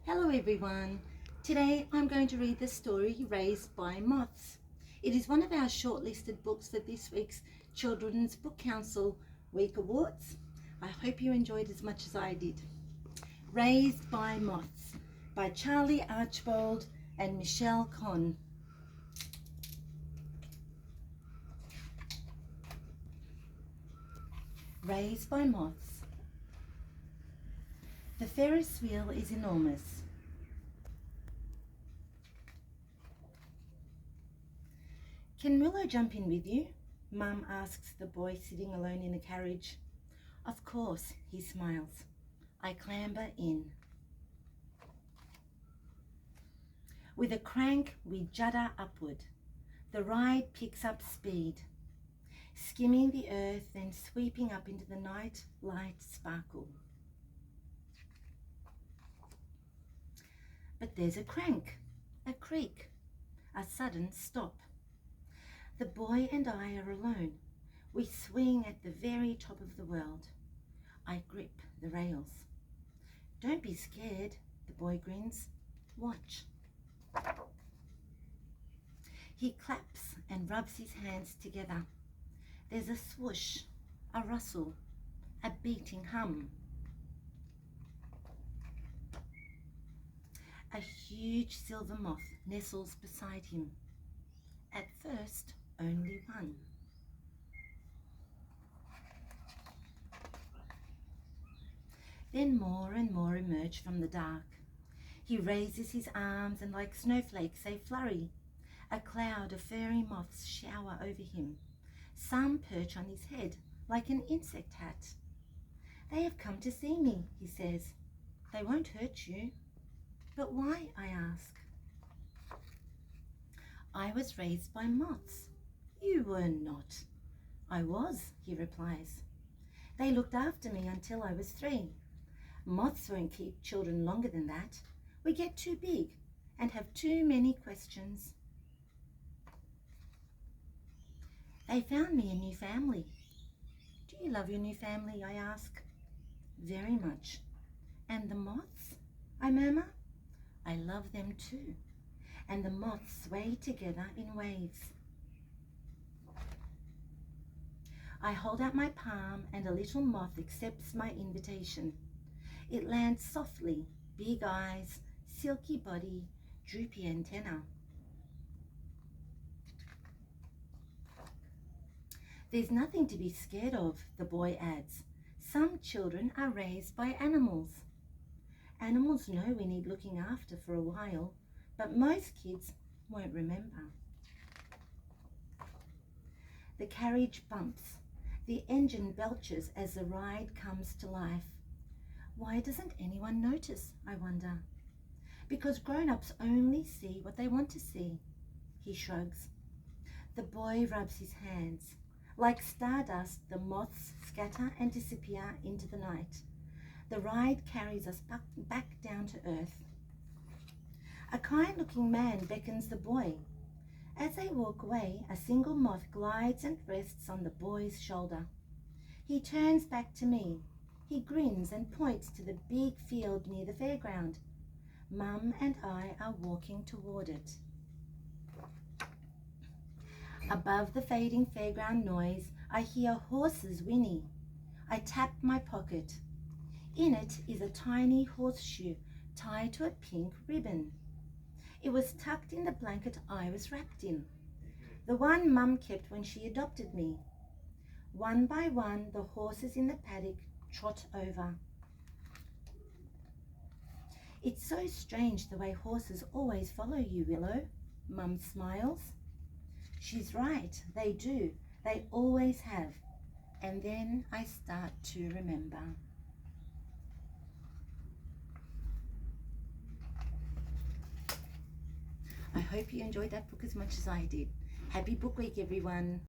Hello everyone. Today I'm going to read the story Raised by Moths. It is one of our shortlisted books for this week's Children's Book Council Week Awards. I hope you enjoyed as much as I did. Raised by Moths by Charlie Archbold and Michelle Conn. Raised by Moths. The Ferris wheel is enormous. Can Willow jump in with you? Mum asks the boy sitting alone in a carriage. Of course, he smiles. I clamber in. With a crank, we judder upward. The ride picks up speed, skimming the earth and sweeping up into the night light sparkle. But there's a crank, a creak, a sudden stop. The boy and I are alone. We swing at the very top of the world. I grip the rails. Don't be scared, the boy grins. Watch. He claps and rubs his hands together. There's a swoosh, a rustle, a beating hum. A huge silver moth nestles beside him. At first, only one. Then more and more emerge from the dark. He raises his arms and like snowflakes they flurry. A cloud of furry moths shower over him. Some perch on his head like an insect hat. They have come to see me, he says. They won't hurt you. But why, I ask. I was raised by moths. You were not. I was, he replies. They looked after me until I was 3. Moths won't keep children longer than that. We get too big and have too many questions. They found me a new family. Do you love your new family, I ask. Very much. And the moths? I murmur. I love them too. And the moths sway together in waves. I hold out my palm and a little moth accepts my invitation. It lands softly, big eyes, silky body, droopy antenna. There's nothing to be scared of, the boy adds. Some children are raised by animals. Animals know we need looking after for a while, but most kids won't remember. The carriage bumps. The engine belches as the ride comes to life. Why doesn't anyone notice, I wonder? Because grown-ups only see what they want to see. He shrugs. The boy rubs his hands. Like stardust, the moths scatter and disappear into the night. The ride carries us back down to earth. A kind-looking man beckons the boy. As they walk away, a single moth glides and rests on the boy's shoulder. He turns back to me. He grins and points to the big field near the fairground. Mum and I are walking toward it. Above the fading fairground noise, I hear horses whinny. I tap my pocket. In it is a tiny horseshoe tied to a pink ribbon. It was tucked in the blanket I was wrapped in, the one Mum kept when she adopted me. One by one, the horses in the paddock trot over. It's so strange the way horses always follow you, Willow. Mum smiles. She's right, they do. They always have. And then I start to remember. I hope you enjoyed that book as much as I did. Happy Book Week, everyone.